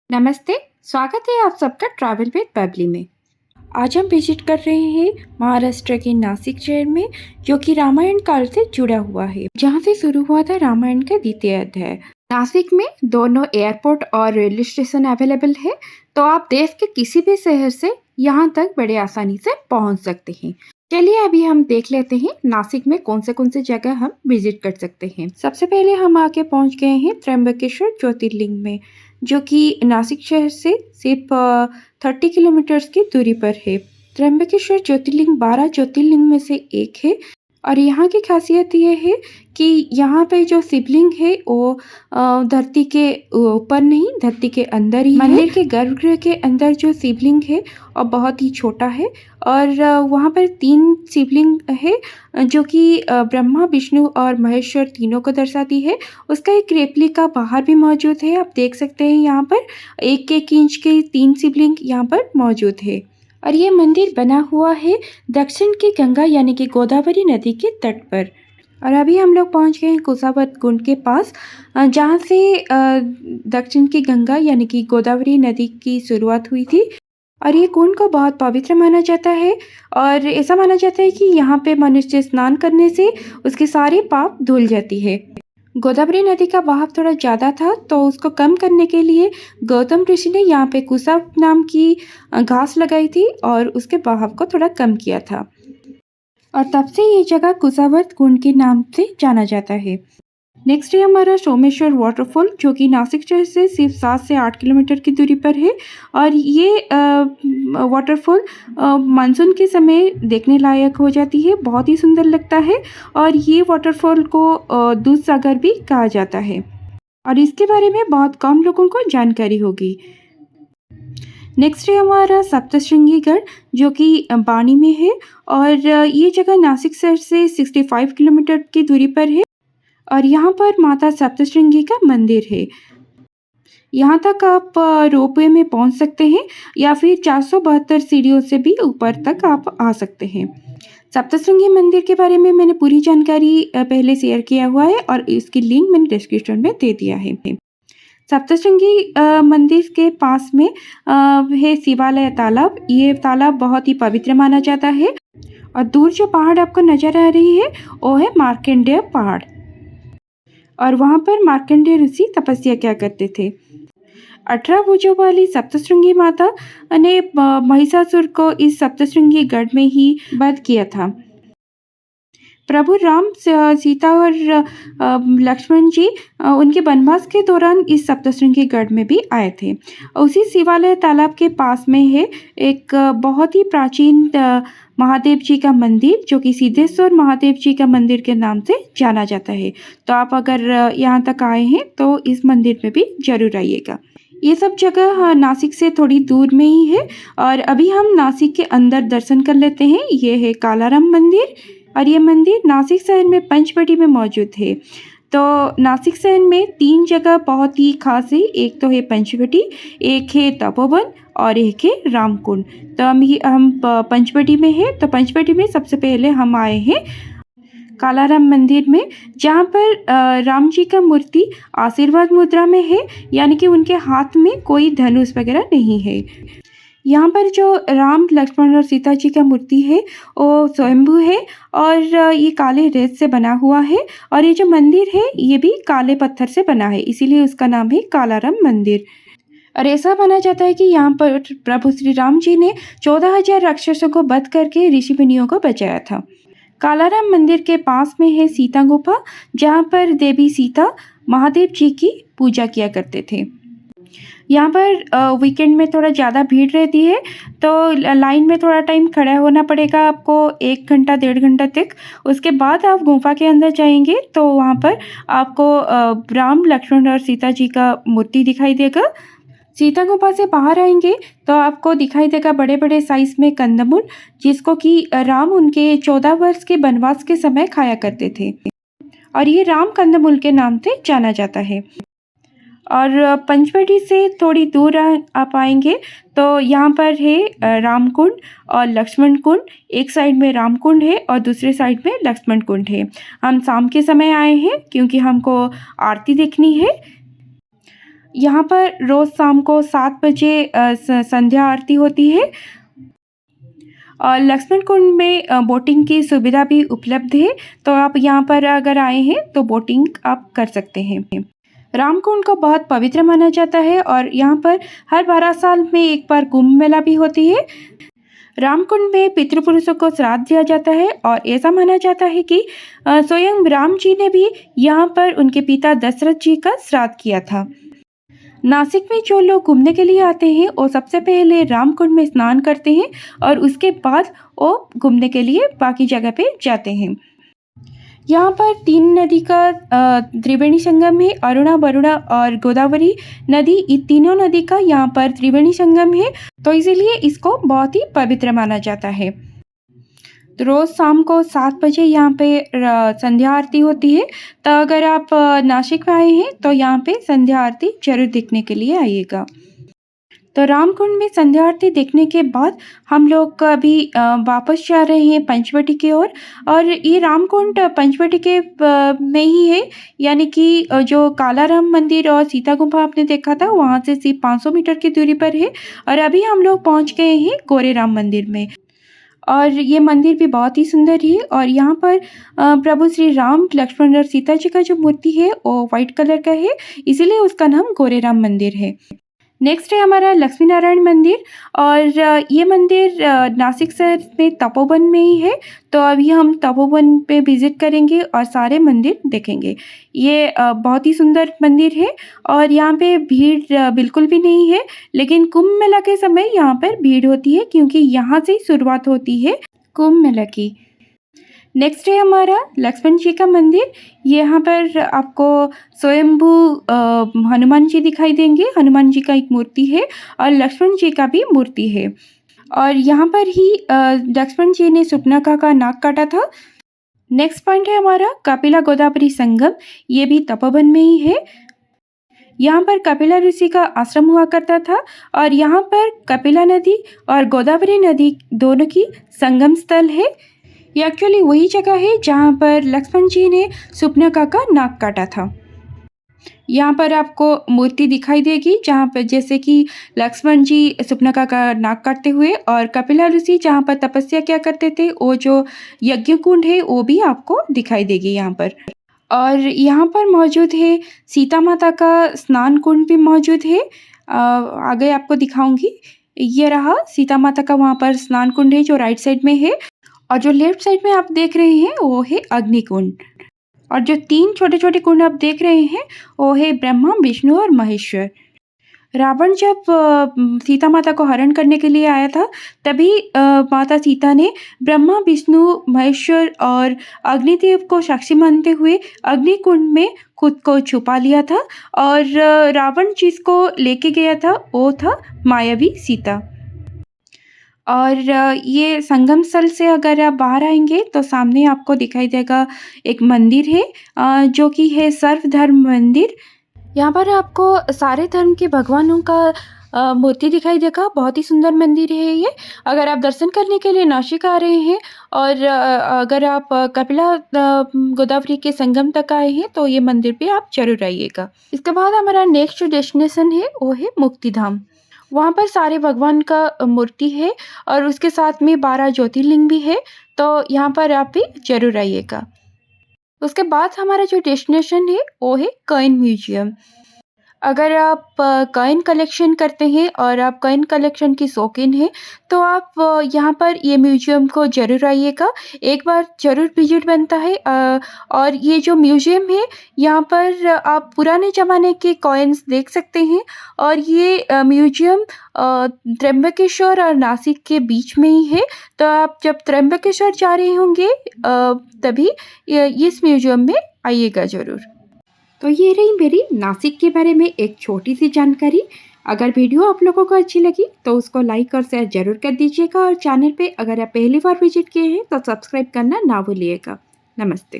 नमस्ते, स्वागत है आप सबका ट्रैवल विद बबली में। आज हम विजिट कर रहे हैं महाराष्ट्र के नासिक शहर में, जो कि रामायण काल से जुड़ा हुआ है, जहाँ से शुरू हुआ था रामायण का द्वितीय अध्याय। नासिक में दोनों एयरपोर्ट और रेलवे स्टेशन अवेलेबल है, तो आप देश के किसी भी शहर से यहाँ तक बड़े आसानी से पहुँच सकते हैं। चलिए अभी हम देख लेते हैं नासिक में कौन से जगह हम विजिट कर सकते हैं। सबसे पहले हम आके पहुँच गए हैं त्र्यंबकेश्वर ज्योतिर्लिंग में, जो कि नासिक शहर से सिर्फ 30 किलोमीटर्स की दूरी पर है। त्र्यंबकेश्वर ज्योतिर्लिंग 12 ज्योतिर्लिंग में से एक है और यहाँ की खासियत ये है कि यहाँ पे जो शिवलिंग है वो धरती के ऊपर नहीं, धरती के अंदर ही मंदिर के गर्भगृह के अंदर जो शिवलिंग है और बहुत ही छोटा है। और वहाँ पर 3 शिवलिंग है जो कि ब्रह्मा, विष्णु और महेश्वर तीनों को दर्शाती है। उसका एक रेप्लिका बाहर भी मौजूद है, आप देख सकते हैं। यहाँ पर 1-1 इंच के 3 शिवलिंग यहाँ पर मौजूद है और ये मंदिर बना हुआ है दक्षिण की गंगा यानी कि गोदावरी नदी के तट पर। और अभी हम लोग पहुँच गए हैं कुसावर्त कुंड के पास, जहाँ से दक्षिण की गंगा यानी कि गोदावरी नदी की शुरुआत हुई थी। और ये कुंड को बहुत पवित्र माना जाता है और ऐसा माना जाता है कि यहाँ पे मनुष्य स्नान करने से उसके सारे पाप धुल जाती है। गोदावरी नदी का बहाव थोड़ा ज़्यादा था, तो उसको कम करने के लिए गौतम ऋषि ने यहाँ पे कुसा नाम की घास लगाई थी और उसके बहाव को थोड़ा कम किया था और तब से ये जगह कुसावर्त कुंड के नाम से जाना जाता है। नेक्स्ट है हमारा सोमेश्वर वाटरफॉल, जो कि नासिक शहर से सिर्फ 7 से 8 किलोमीटर की दूरी पर है। और ये वाटरफॉल मानसून के समय देखने लायक हो जाती है, बहुत ही सुंदर लगता है। और ये वाटरफॉल को दूध सागर भी कहा जाता है और इसके बारे में बहुत कम लोगों को जानकारी होगी। नेक्स्ट है हमारा सप्तशृंगी गढ़, जो कि बानी में है और ये जगह नासिक शहर से 65 किलोमीटर की दूरी पर है और यहाँ पर माता सप्तशृंगी का मंदिर है। यहाँ तक आप रोपवे में पहुँच सकते हैं या फिर 472 सीढ़ियों से भी ऊपर तक आप आ सकते हैं। सप्तशृंगी मंदिर के बारे में मैंने पूरी जानकारी पहले शेयर किया हुआ है और इसकी लिंक मैंने डिस्क्रिप्शन में दे दिया है। सप्तशृंगी मंदिर के पास में है शिवालय तालाब। ये तालाब बहुत ही पवित्र माना जाता है और दूर जो पहाड़ आपको नजर आ रही है वो है मार्कंडेय पहाड़ और वहाँ पर मार्कंडेय ऋषि तपस्या किया करते थे। 18 भुजों वाली सप्तशृंगी माता ने महिषासुर को इस सप्तशृंगी गढ़ में ही वध किया था। प्रभु राम, सीता और लक्ष्मण जी उनके वनवास के दौरान इस सप्तशृंगी गढ़ में भी आए थे। उसी शिवालय तालाब के पास में है एक बहुत ही प्राचीन महादेव जी का मंदिर, जो कि सिद्धेश्वर महादेव जी का मंदिर के नाम से जाना जाता है। तो आप अगर यहाँ तक आए हैं तो इस मंदिर में भी जरूर आइएगा। ये सब जगह नासिक से थोड़ी दूर में ही है और अभी हम नासिक के अंदर दर्शन कर लेते हैं। ये है कालाराम मंदिर और ये मंदिर नासिक शहर में पंचवटी में मौजूद है। तो नासिक शहर में 3 जगह बहुत ही खास है, एक तो है पंचवटी, एक है तपोवन और एक है रामकुंड। तो हम पंचवटी में है, तो पंचवटी में सबसे पहले हम आए हैं कालाराम मंदिर में, जहाँ पर राम जी का मूर्ति आशीर्वाद मुद्रा में है, यानी कि उनके हाथ में कोई धनुष वगैरह नहीं है। यहाँ पर जो राम, लक्ष्मण और सीता जी का मूर्ति है वो स्वयंभू है और ये काले रेत से बना हुआ है और ये जो मंदिर है ये भी काले पत्थर से बना है, इसीलिए उसका नाम है कालाराम मंदिर। और ऐसा माना जाता है कि यहाँ पर प्रभु श्री राम जी ने 14,000 राक्षसों को वध करके ऋषि मुनियों को बचाया था। कालाराम मंदिर के पास में है सीता गुफा, जहाँ पर देवी सीता महादेव जी की पूजा किया करते थे। यहाँ पर वीकेंड में थोड़ा ज़्यादा भीड़ रहती है, तो लाइन में थोड़ा टाइम खड़ा होना पड़ेगा आपको, 1 घंटा 1.5 घंटा तक। उसके बाद आप गुफा के अंदर जाएंगे तो वहाँ पर आपको राम, लक्ष्मण और सीता जी का मूर्ति दिखाई देगा। सीता गुफा से बाहर आएंगे तो आपको दिखाई देगा बड़े बड़े साइज में कंदमूल, जिसको कि राम उनके 14 वर्ष के वनवास के समय खाया करते थे और ये राम कंदमूल के नाम से जाना जाता है। और पंचवटी से थोड़ी दूर आप आएंगे तो यहाँ पर है राम कुंड और लक्ष्मण कुंड। एक साइड में राम कुंड है और दूसरे साइड में लक्ष्मण कुंड है। हम शाम के समय आए हैं क्योंकि हमको आरती देखनी है। यहाँ पर रोज़ शाम को 7 बजे संध्या आरती होती है और लक्ष्मण कुंड में बोटिंग की सुविधा भी उपलब्ध है, तो आप यहाँ पर अगर आए हैं तो बोटिंग आप कर सकते हैं। रामकुंड को बहुत पवित्र माना जाता है और यहाँ पर हर 12 साल में एक बार कुंभ मेला भी होती है। रामकुंड में पितृपुरुषों को श्राद्ध दिया जाता है और ऐसा माना जाता है कि स्वयं राम जी ने भी यहाँ पर उनके पिता दशरथ जी का श्राद्ध किया था। नासिक में जो लोग घूमने के लिए आते हैं वो सबसे पहले रामकुंड में स्नान करते हैं और उसके बाद वो घूमने के लिए बाकी जगह पे जाते हैं। यहाँ पर 3 नदी का त्रिवेणी संगम है। अरुणा, वरुणा और गोदावरी नदी, ये तीनों नदी का यहाँ पर त्रिवेणी संगम है, तो इसीलिए इसको बहुत ही पवित्र माना जाता है। तो रोज़ शाम को 7 बजे यहाँ पे संध्या आरती होती है, तो अगर आप नासिक में आए हैं तो यहाँ पे संध्या आरती जरूर देखने के लिए आइएगा। तो रामकुंड में संध्या आरती देखने के बाद हम लोग अभी वापस जा रहे हैं पंचवटी की ओर और ये रामकुंड पंचवटी के में ही है, यानी कि जो कालाराम मंदिर और सीता गुफा आपने देखा था वहाँ से सिर्फ 500 मीटर की दूरी पर है और अभी हम लोग पहुँच गए हैं गोरेराम मंदिर में और ये मंदिर भी बहुत ही सुंदर है और यहाँ पर प्रभु श्री राम, लक्ष्मण और सीता जी का जो मूर्ति है वो वाइट कलर का है, इसीलिए उसका नाम गोरेराम मंदिर है। नेक्स्ट है हमारा लक्ष्मी नारायण मंदिर और ये मंदिर नासिक शहर में तपोवन में ही है, तो अभी हम तपोवन पे विज़िट करेंगे और सारे मंदिर देखेंगे। ये बहुत ही सुंदर मंदिर है और यहाँ पे भीड़ बिल्कुल भी नहीं है, लेकिन कुंभ मेला के समय यहाँ पर भीड़ होती है क्योंकि यहाँ से ही शुरुआत होती है कुंभ मेला की। नेक्स्ट है हमारा लक्ष्मण जी का मंदिर। यहाँ पर आपको स्वयंभू हनुमान जी दिखाई देंगे। हनुमान जी का एक मूर्ति है और लक्ष्मण जी का भी मूर्ति है और यहाँ पर ही लक्ष्मण जी ने सुपनखा का नाक काटा था। नेक्स्ट पॉइंट है हमारा कपिला गोदावरी संगम, ये भी तपोवन में ही है। यहाँ पर कपिला ऋषि का आश्रम हुआ करता था और यहाँ पर कपिला नदी और गोदावरी नदी दोनों की संगम स्थल है। ये एक्चुअली वही जगह है जहाँ पर लक्ष्मण जी ने सुपनखा का नाक काटा था। यहाँ पर आपको मूर्ति दिखाई देगी जहाँ पर जैसे कि लक्ष्मण जी सुपनखा का नाक काटते हुए और कपिला ऋषि जहाँ पर तपस्या क्या करते थे वो जो यज्ञ कुंड है वो भी आपको दिखाई देगी यहाँ पर। और यहाँ पर मौजूद है सीता माता का स्नान कुंड भी मौजूद है। आगे आपको दिखाऊंगी। ये रहा सीता माता का वहाँ पर स्नान कुंड है जो राइट साइड में है और जो लेफ्ट साइड में आप देख रहे हैं वो है अग्निकुंड और जो 3 छोटे छोटे कुंड आप देख रहे हैं वो है ब्रह्मा, विष्णु और महेश्वर। रावण जब सीता माता को हरण करने के लिए आया था तभी माता सीता ने ब्रह्मा, विष्णु, महेश्वर और अग्निदेव को साक्षी मानते हुए अग्निकुंड में खुद को छुपा लिया था और रावण जिसको लेके गया था वो था मायावी सीता। और ये संगम स्थल से अगर आप बाहर आएंगे तो सामने आपको दिखाई देगा एक मंदिर है जो कि है सर्वधर्म मंदिर। यहाँ पर आपको सारे धर्म के भगवानों का मूर्ति दिखाई देगा। बहुत ही सुंदर मंदिर है ये। अगर आप दर्शन करने के लिए नासिक आ रहे हैं और अगर आप कपिला गोदावरी के संगम तक आए हैं तो ये मंदिर पे आप जरूर आइएगा। इसके बाद हमारा नेक्स्ट डेस्टिनेशन है वो है मुक्तिधाम। वहाँ पर सारे भगवान का मूर्ति है और उसके साथ में 12 ज्योतिर्लिंग भी है, तो यहाँ पर आप भी जरूर आइएगा। उसके बाद हमारा जो डेस्टिनेशन है वो है कॉइन म्यूजियम। अगर आप कॉइन कलेक्शन करते हैं और आप कॉइन कलेक्शन की शौकीन हैं तो आप यहाँ पर ये म्यूजियम को ज़रूर आइएगा। एक बार ज़रूर विजिट बनता है और ये जो म्यूजियम है यहाँ पर आप पुराने ज़माने के कॉइन्स देख सकते हैं और ये म्यूजियम त्र्यंबकेश्वर और नासिक के बीच में ही है। तो आप जब त्र्यंबकेश्वर जा रहे होंगे तभी इस म्यूजियम में आइएगा ज़रूर। तो ये रही मेरी नासिक के बारे में एक छोटी सी जानकारी। अगर वीडियो आप लोगों को अच्छी लगी तो उसको लाइक और शेयर जरूर कर दीजिएगा और चैनल पे अगर आप पहली बार विजिट किए हैं तो सब्सक्राइब करना ना भूलिएगा। नमस्ते।